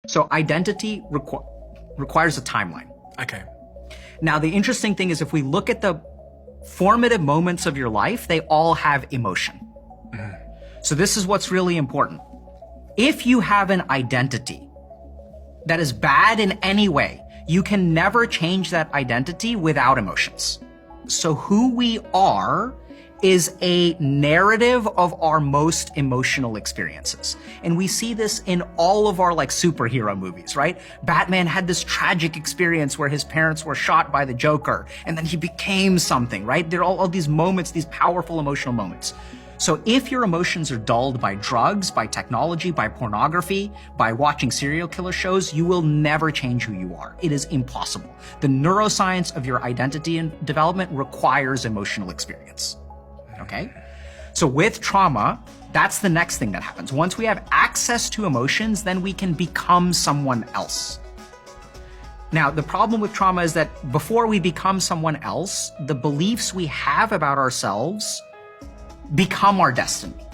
So identity requires a timeline. Okay. Now, the interesting thing is if we look at the formative moments of your life, they all have emotion. So this is what's really important. If you have an identity that is bad in any way, you can never change that identity without emotions. So who we are is a narrative of our most emotional experiences. And we see this in all of our like superhero movies, right? Batman had this tragic experience where his parents were shot by the Joker and then he became something, right? There are all these moments, these powerful emotional moments. So if your emotions are dulled by drugs, by technology, by pornography, by watching serial killer shows, you will never change who you are. It is impossible. The neuroscience of your identity and development requires emotional experience. Okay? So with trauma, that's the next thing that happens. Once we have access to emotions, then we can become someone else. Now, the problem with trauma is that before we become someone else, the beliefs we have about ourselves become our destiny.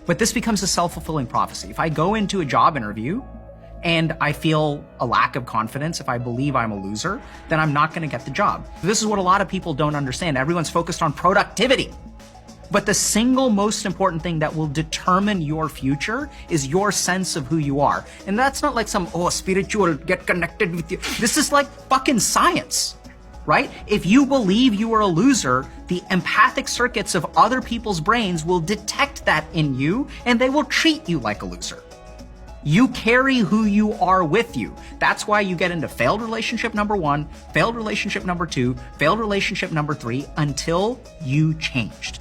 But this becomes a self-fulfilling prophecy. If I go into a job interview and I feel a lack of confidence, if I believe I'm a loser, then I'm not going to get the job. This is what a lot of people don't understand. Everyone's focused on productivity. But the single most important thing that will determine your future is your sense of who you are. And that's not like some, spiritual, get connected with you. This is like fucking science, right? If you believe you are a loser, the empathic circuits of other people's brains will detect that in you and they will treat you like a loser. You carry who you are with you. That's why you get into failed relationship number 1, failed relationship number 2, failed relationship number 3, until you changed.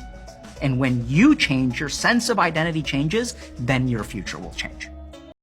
And when you change, your sense of identity changes, then your future will change.